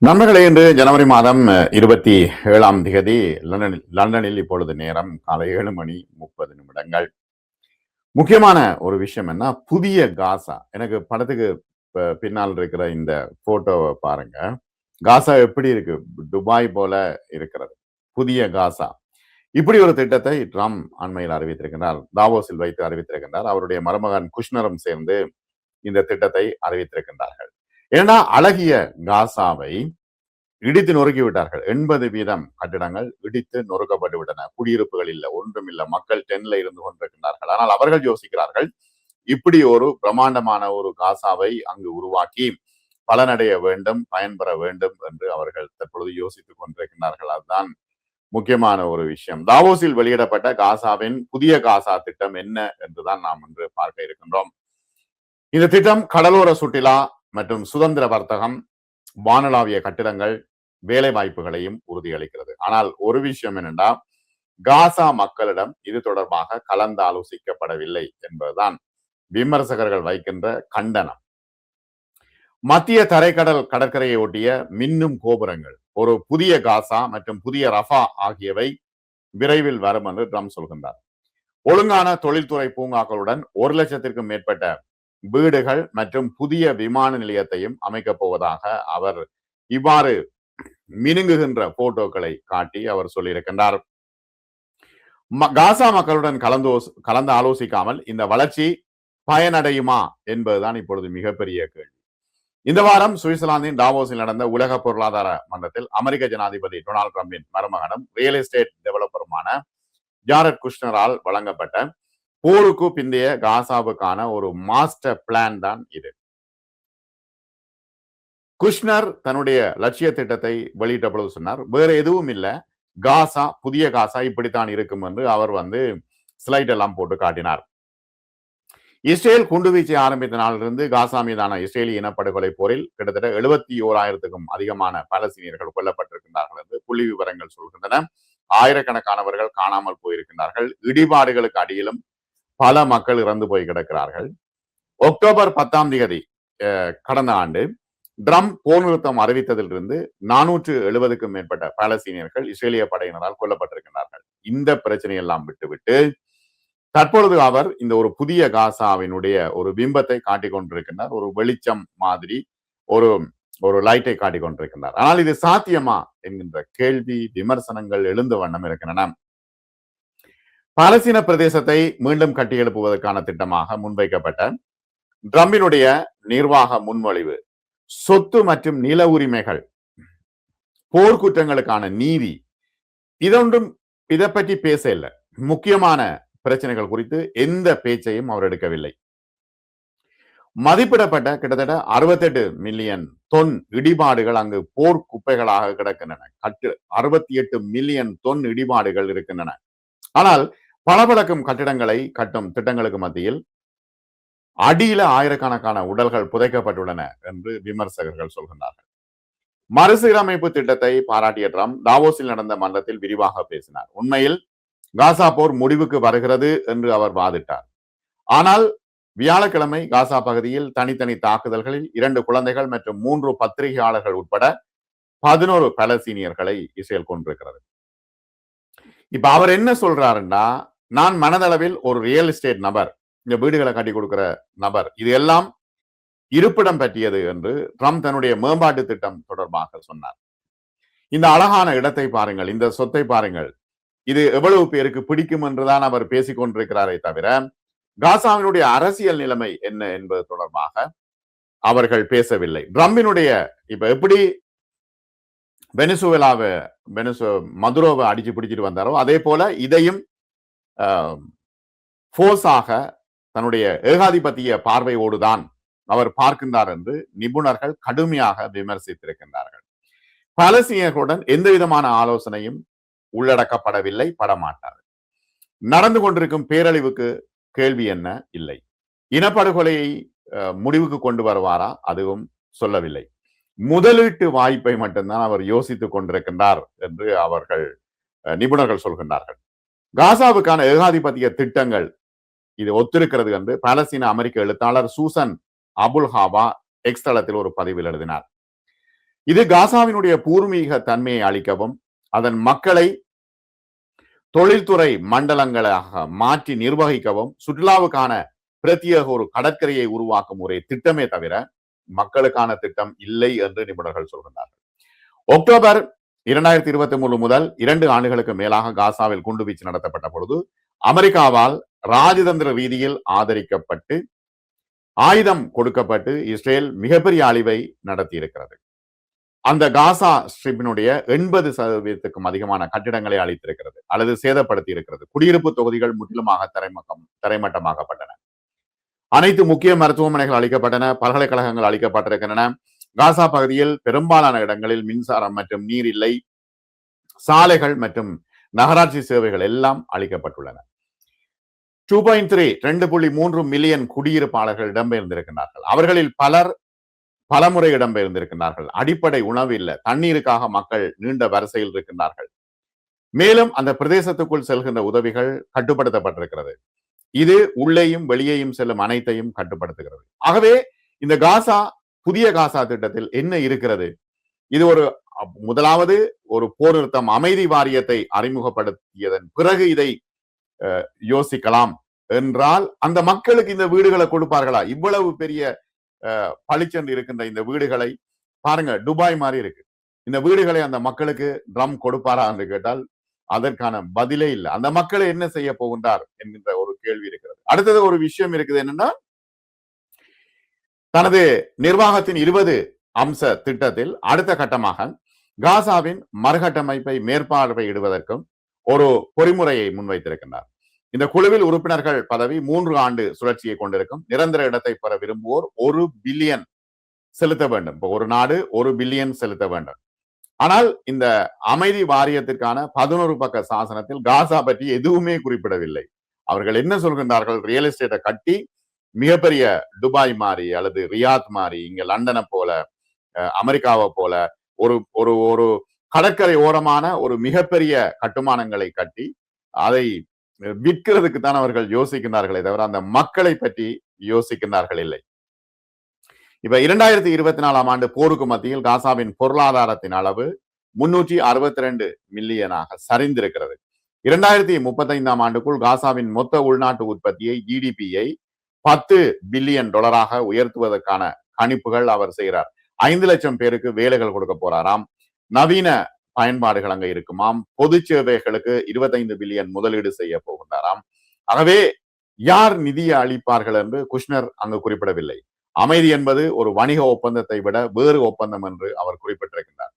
நண்பர்களே, இன்று ஜனவரி மாதம் 27 லண்டனில் இப்பொழுது நேரம் காலை 7:30. முக்கியமான ஒரு விஷயம் என்ன, புதிய காசா. எனக்கு படத்துக்கு பின்னால் இருக்கிற இந்த போட்டோவை பாருங்க. காசா எப்படி இருக்கு? துபாய் போல இருக்கிறது. புதிய காசா. இப்படி ஒரு திட்டத்தை ட்ரம்ப் அண்மையில் அறிவித்திருக்கிறார். தாவோஸில் வைத்து அறிவித்திருக்கின்றார். அவருடைய மருமகன் குஷ்னரும் சேர்ந்து இந்த திட்டத்தை அறிவித்திருக்கின்றார்கள். ஏன்னா அழகிய காசாவை இடித்து நொறுக்கி விட்டார்கள். 80% கட்டிடங்கள் இடித்து நொறுக்கப்பட்டு விட்டன. குடியிருப்புகள் இல்லை, ஒன்றும் இல்லை. மக்கள் டென்ல இருந்து கொண்டிருக்கிறார்கள். ஆனால் அவர்கள் யோசிக்கிறார்கள், இப்படி ஒரு பிரம்மாண்டமான ஒரு காசாவை அங்கு உருவாக்கி பலனடைய வேண்டும், பயன்பெற வேண்டும் என்று அவர்கள் தற்பொழுது யோசித்துக் கொண்டிருக்கிறார்கள். அதுதான் முக்கியமான ஒரு விஷயம். தாவோஸில் வெளியிடப்பட்ட காசாவின் புதிய காசா திட்டம் என்ன என்றுதான் நாம் இன்று பார்க்க இருக்கின்றோம். இந்த திட்டம் கடலோர சுற்றுலா மற்றும் சுதந்திர வர்த்தகம், வானளாவிய கட்டிடங்கள், வேலை வாய்ப்புகளையும் உறுதியளிக்கிறது. ஆனால் ஒரு விஷயம் என்னென்றா, காசா மக்களிடம் இது தொடர்பாக கலந்து ஆலோசிக்கப்படவில்லை என்பதுதான் விமர்சகர்கள் வைக்கின்ற கண்டனம். மத்திய தரைக்கடல் கடற்கரையை ஒட்டிய மின்னும் கோபுரங்கள், ஒரு புதிய காசா மற்றும் புதிய ரஃபா ஆகியவை விரைவில் வரும் என்று ட்ரம்ப் சொல்கின்றார். ஒழுங்கான தொழில்துறை பூங்காக்களுடன் 1,00,000-க்கும் மேற்பட்ட வீடுகள் மற்றும் புதிய விமான நிலையத்தையும் அமைக்கப் போவதாக அவர் இவ்வாறு மினுங்குகின்ற போட்டோக்களை காட்டி அவர் சொல்லியிருக்கின்றார். காசா மக்களுடன் கலந்து ஆலோசிக்காமல் இந்த வளர்ச்சி பயனடையுமா என்பதுதான் இப்பொழுது மிகப்பெரிய கேள்வி. இந்த வாரம் சுவிட்சர்லாந்தின் டாவோஸில் நடந்த உலக பொருளாதார மன்றத்தில் அமெரிக்க ஜனாதிபதி டொனால்டு டிரம்பின் மருமகனும் ரியல் எஸ்டேட் டெவலப்பருமான ஜாரட் குஷ்னரால் வழங்கப்பட்ட போருக்கு பிந்தைய காசாவுக்கான ஒரு மாஸ்டர் பிளான் தான் இது. குஷ்னர் தன்னுடைய லட்சிய திட்டத்தை வெளியிட்ட பொழுது சொன்னார், வேற எதுவும் இல்லை, காசா, புதிய காசா இப்படித்தான் இருக்கும் என்று அவர் ஸ்லைட் எல்லாம் போட்டு காட்டினார். இஸ்ரேல் குண்டுவீச்சை ஆரம்பித்த நாளிலிருந்து காசா மீதான இஸ்ரேலிய இனப்படுகொலை போரில் கிட்டத்தட்ட 71,000-க்கும் அதிகமான பாலஸ்தீனியர்கள் கொல்லப்பட்டிருக்கின்றார்கள் என்று புள்ளி விவரங்கள் சொல்கின்றன. ஆயிரக்கணக்கானவர்கள் காணாமல் போயிருக்கின்றார்கள். இடிபாடுகளுக்கு அடியிலும் பல மக்கள் இறந்து போய் கிடக்கிறார்கள். அக்டோபர் 10 கடந்த ஆண்டு ட்ரம்ப் போர் நிறுத்தம் அறிவித்ததிலிருந்து 470-க்கும் மேற்பட்ட பாலஸ்தீனியர்கள் இஸ்ரேலிய படையினரால் கொல்லப்பட்டிருக்கிறார்கள். இந்த பிரச்சனையெல்லாம் விட்டுவிட்டு தற்பொழுது அவர் இந்த ஒரு புதிய காசாவினுடைய ஒரு பிம்பத்தை காட்டிக் கொண்டிருக்கின்றார். ஒரு வெளிச்சம் மாதிரி ஒரு லைட்டை காட்டிக் கொண்டிருக்கின்றார். ஆனால் இது சாத்தியமா என்கின்ற கேள்வி, விமர்சனங்கள் எழுந்த வண்ணம் இருக்கின்றன. பாலஸ்தீன பிரதேசத்தை மீண்டும் கட்டியெழுப்புவதற்கான திட்டமாக முன்வைக்கப்பட்ட ட்ரம்பினுடைய நிர்வாக முன்மொழிவு, சொத்து மற்றும் நில உரிமைகள், போர்க்குற்றங்களுக்கான நீதி, இதை பற்றி பேச இல்லை. முக்கியமான பிரச்சனைகள் குறித்து எந்த பேச்சையும் அவர் எடுக்கவில்லை. மதிப்பிடப்பட்ட கிட்டத்தட்ட 68 மில்லியன் தொன் இடிபாடுகள் அங்கு போர் குப்பைகளாக கிடக்கின்றன. 68 மில்லியன் தொன் இடிபாடுகள் இருக்கின்றன. ஆனால் பளபளக்கும் கட்டிடங்களை கட்டும் திட்டங்களுக்கு மத்தியில் அடியில ஆயிரக்கணக்கான உடல்கள் புதைக்கப்பட்டுள்ளன என்று விமர்சகர்கள் சொல்கின்றார்கள். மறுசீரமைப்பு திட்டத்தை பாராட்டிய ட்ரம்ப் டாவோஸில் நடந்த மன்றத்தில் விரிவாக பேசினார். உண்மையில் காசா போர் முடிவுக்கு வருகிறது என்று அவர் வாதிட்டார். ஆனால் வியாழக்கிழமை காசா பகுதியில் தனித்தனி தாக்குதல்களில் 2 குழந்தைகள் மற்றும் 3 பத்திரிகையாளர்கள் உட்பட 11 பாலஸ்தீனியர்களை இஸ்ரேல் கொண்டிருக்கிறது. இப்ப அவர் என்ன சொல்றாருன்னா, நான் மனதளவில் ஒரு ரியல் எஸ்டேட் நபர், இந்த வீடுகளை கட்டி கொடுக்கிற நபர், இது எல்லாம் இருப்பிடம் பற்றியது என்று ட்ரம்ப் தன்னுடைய மேம்பாட்டு திட்டம் தொடர்பாக சொன்னார். இந்த அழகான இடத்தை பாருங்கள், இந்த சொத்தை பாருங்கள், இது எவ்வளவு பேருக்கு பிடிக்கும் என்றுதான் அவர் பேசிக் கொண்டிருக்கிறாரே தவிர காசாவினுடைய அரசியல் நிலைமை என்ன என்பது தொடர்பாக அவர்கள் பேசவில்லை. ட்ரம்பினுடைய இப்ப எப்படி மதுரோவை அடிச்சு பிடிச்சிட்டு வந்தாரோ அதே போல இதையும் போர்ஸாக தன்னுடைய ஏகாதிபத்திய பார்வையோடுதான் அவர் பார்க்கின்றார் என்று நிபுணர்கள் கடுமையாக விமர்சித்திருக்கின்றார்கள். பாலஸ்தீனியர்களுடன் எந்த விதமான ஆலோசனையும் உள்ளடக்கப்படவில்லை, படமாட்டார். நடந்து கொண்டிருக்கும் பேரழிவுக்கு கேள்வி என்ன இல்லை. இனப்படுகொலையை முடிவுக்கு கொண்டு வருவாரா, அதுவும் சொல்லவில்லை. முதலீட்டு வாய்ப்பை மட்டும்தான் அவர் யோசித்துக் கொண்டிருக்கின்றார் என்று நிபுணர்கள் சொல்கின்றார்கள். காசாவுக்கான ஏகாதிபத்திய திட்டங்கள் இது ஒத்திருக்கிறது என்று பாலஸ்தீன அமெரிக்க எழுத்தாளர் சூசன் அபுல் ஹாவா எக்ஸ் தளத்தில் ஒரு பதிவில் எழுதினார். இது காசாவினுடைய பூர்வீக தன்மையை அளிக்கவும் அதன் மக்களை தொழில்துறை மண்டலங்களாக மாற்றி நிர்வகிக்கவும் சுற்றுலாவுக்கான பிரத்யேக ஒரு கடற்கரையை உருவாக்கும் ஒரே திட்டமே தவிர மக்களுக்கான திட்டம் இல்லை என்று நிபுணர்கள் சொல்கின்றார்கள். அக்டோபர் 2023 முதல் 2 ஆண்டுகளுக்கு மேலாக காசாவில் குண்டுவீச்சு நடத்தப்பட்ட பொழுது அமெரிக்காவால் ராஜதந்திர ரீதியில் ஆதரிக்கப்பட்டு ஆயுதம் கொடுக்கப்பட்டு இஸ்ரேல் மிகப்பெரிய அழிவை நடத்தி இருக்கிறது. அந்த காசா ஸ்ட்ரிப்பினுடைய 80% அதிகமான கட்டிடங்களை அழித்திருக்கிறது அல்லது சேதப்படுத்தி இருக்கிறது. குடியிருப்பு தொகுதிகள் முற்றிலுமாக தரைமட்டமாக்கப்பட்டன. அனைத்து முக்கிய மருத்துவமனைகள் அளிக்கப்பட்டன, பல்கலைக்கழகங்கள் அளிக்கப்பட்டிருக்கின்றன. காசா பகுதியில் பெரும்பாலான இடங்களில் மின்சாரம் மற்றும் நீர் இல்லை. சாலைகள் மற்றும் நகராட்சி சேவைகள் எல்லாம் அளிக்கப்பட்டுள்ளன. 2.3 மில்லியன் குடியிருப்பாளர்கள் இடம்பெயர்ந்திருக்கிறார்கள். அவர்களில் பலர் பலமுறை இடம்பெயர்ந்திருக்கிறார்கள். அடிப்படை உணவு இல்லை, தண்ணீருக்காக மக்கள் நீண்ட வரிசையில் இருக்கின்றார்கள். மேலும் அந்த பிரதேசத்துக்குள் செல்கின்ற உதவிகள் கட்டுப்படுத்தப்பட்டிருக்கிறது. இது உள்ளேயும் வெளியேயும் செல்லும் அனைத்தையும் கட்டுப்படுத்துகிறது. ஆகவே இந்த காசா புதிய காசா திட்டத்தில் என்ன இருக்கிறது? இது ஒரு முதலாவது ஒரு போர் நிறுத்தம் அமைதி வாரியத்தை அறிமுகப்படுத்தியதன் பிறகு இதை யோசிக்கலாம் என்றால் அந்த மக்களுக்கு இந்த வீடுகளை கொடுப்பார்களா? இவ்வளவு பெரிய பளிச்சென்று இருக்கின்ற இந்த வீடுகளை பாருங்க, துபாய் மாதிரி இருக்கு. இந்த வீடுகளை அந்த மக்களுக்கு ட்ரம் கொடுப்பாரா என்று கேட்டால் அதற்கான பதிலே இல்லை. அந்த மக்களை என்ன செய்ய போகின்றார் என்கின்ற ஒரு கேள்வி இருக்கிறது. அடுத்தது ஒரு விஷயம் இருக்குது என்னன்னா, தனது நிர்வாகத்தின் 20 அம்ச திட்டத்தில் அடுத்த கட்டமாக காசாவின் மறுகட்டமைப்பை மேற்பார்வையிடுவதற்கும் ஒரு பொறிமுறையை முன்வைத்திருக்கின்றார். இந்த குழுவில் உறுப்பினர்கள் பதவி 3 ஆண்டு சுழற்சியை கொண்டிருக்கும். நிரந்தர இடத்தை பெற விரும்புவோர் 1 பில்லியன் செலுத்த வேண்டும். இப்போ ஒரு நாடு 1 பில்லியன் செலுத்த வேண்டும். ஆனால் இந்த அமைதி வாரியத்திற்கான 11 பக்க சாசனத்தில் காசா பற்றி எதுவுமே குறிப்பிடவில்லை. அவர்கள் என்ன சொல்கின்றார்கள்? ரியல் எஸ்டேட்டை கட்டி மிகப்பெரிய துபாய் மாறி அல்லது ரியாத் மாறி, இங்க லண்டனை போல அமெரிக்காவை போல ஒரு ஒரு ஒரு கடற்கரை ஓரமான ஒரு மிகப்பெரிய கட்டுமானங்களை கட்டி அதை விற்கிறதுக்கு தான் அவர்கள் யோசிக்கின்றார்களே தவிர அந்த மக்களை பற்றி யோசிக்கின்றார்கள் இல்லை. இப்ப 2024 ஆண்டு போருக்கு மத்தியில் காசாவின் பொருளாதாரத்தின் அளவு 362 மில்லியனாக சரிந்திருக்கிறது. 2035 ஆண்டுக்குள் காசாவின் மொத்த உள்நாட்டு உற்பத்தியை ஜிடிபியை 10 பில்லியன் டாலராக உயர்த்துவதற்கான கணிப்புகள் அவர் செய்கிறார். 5 லட்சம் பேருக்கு வேலைகள் கொடுக்க போறாராம். நவீன பயன்பாடுகள் அங்க இருக்குமாம். பொது சேவைகளுக்கு 25 பில்லியன் முதலீடு செய்ய போகின்றாராம். ஆகவே யார் நிதியை அளிப்பார்கள் என்று குஷ்னர் அங்கு குறிப்பிடவில்லை. அமைதி என்பது ஒரு வணிக ஒப்பந்தத்தை விட வேறு ஒப்பந்தம் என்று அவர் குறிப்பிட்டிருக்கின்றார்.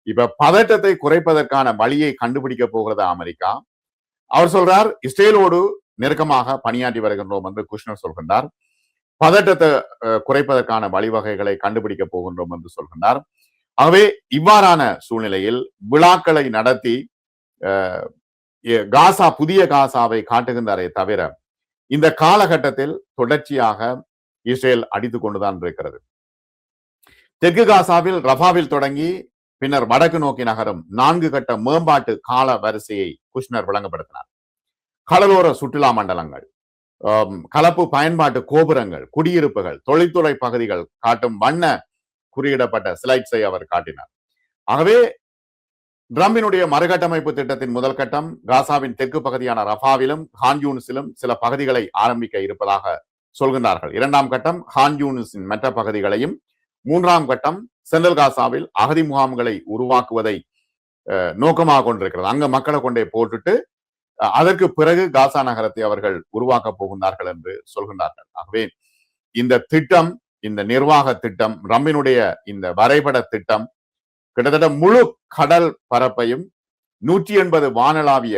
இப்ப பதட்டத்தை குறைப்பதற்கான வழியை கண்டுபிடிக்க போகிறது அமெரிக்கா. அவர் சொல்றார், இஸ்ரேலோடு நெருக்கமாக பணியாற்றி வருகின்றோம் என்று குஷ்னர் சொல்கின்றார். பதட்டத்தை குறைப்பதற்கான வழிவகைகளை கண்டுபிடிக்க போகின்றோம் என்று சொல்கின்றார். ஆகவே இவ்வாறான சூழ்நிலையில் விழாக்களை நடத்தி காசா புதிய காசாவை காட்டுகின்றாரே தவிர இந்த காலகட்டத்தில் தொடர்ச்சியாக இஸ்ரேல் அடித்துக் கொண்டுதான் இருக்கிறது. தெற்கு காசாவில் ரஃபாவில் தொடங்கி பின்னர் வடக்கு நோக்கி நகரும் 4 கட்ட மேம்பாட்டு கால வரிசையை குஷ்னர் விளங்கப்படுத்தினார். கடலோர சுற்றுலா மண்டலங்கள், கலப்பு பயன்பாட்டு கோபுரங்கள், குடியிருப்புகள், தொழில்துறை பகுதிகள் காட்டும் வண்ண குறியிடப்பட்ட ஸ்லைட்ஸை அவர் காட்டினார். ஆகவே ட்ரம்பினுடைய மறுகட்டமைப்பு திட்டத்தின் முதல் கட்டம் காசாவின் தெற்கு பகுதியான ரஃபாவிலும் ஹான்யூனிஸிலும் சில பகுதிகளை ஆரம்பிக்க இருப்பதாக சொல்கின்றார்கள். 2ஆம் கட்டம் ஹான்யூனிஸின் மற்ற பகுதிகளையும், 3ஆம் கட்டம் சென்ட்ரல் காசாவில் அகதி முகாம்களை உருவாக்குவதை நோக்கமாக கொண்டிருக்கிறது. அங்க மக்களை கொண்டே போட்டுட்டு அதற்கு பிறகு காசா நகரத்தை அவர்கள் உருவாக்க போகின்றார்கள் என்று சொல்கின்றார்கள். ஆகவே இந்த திட்டம், இந்த நிர்வாக திட்டம், ரம்பினுடைய இந்த வரைபட திட்டம் கிட்டத்தட்ட முழு கடல் பரப்பையும் 180 வானளாவிய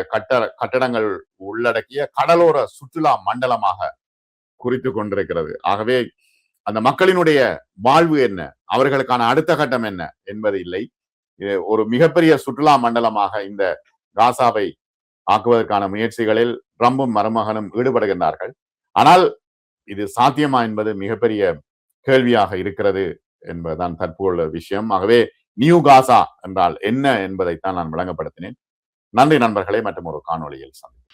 கட்டடங்கள் உள்ளடக்கிய கடலோர சுற்றுலா மண்டலமாக குறித்து கொண்டிருக்கிறது. ஆகவே அந்த மக்களினுடைய வாழ்வு என்ன, அவர்களுக்கான அடுத்த கட்டம் என்ன என்பது இல்லை. ஒரு மிகப்பெரிய சுற்றுலா மண்டலமாக இந்த காசாவை ஆக்குவதற்கான முயற்சிகளில் ட்ரம்பும் மருமகனும் ஈடுபடுகின்றார்கள். ஆனால் இது சாத்தியமா என்பது மிகப்பெரிய கேள்வியாக இருக்கிறது என்பதுதான் தற்போதைய விஷயம். ஆகவே நியூ காசா என்றால் என்ன என்பதைத்தான் நான் விளங்கப்படுத்தினேன். நன்றி நண்பர்களே, மற்றும் ஒரு காணொளியில் சந்திப்போம்.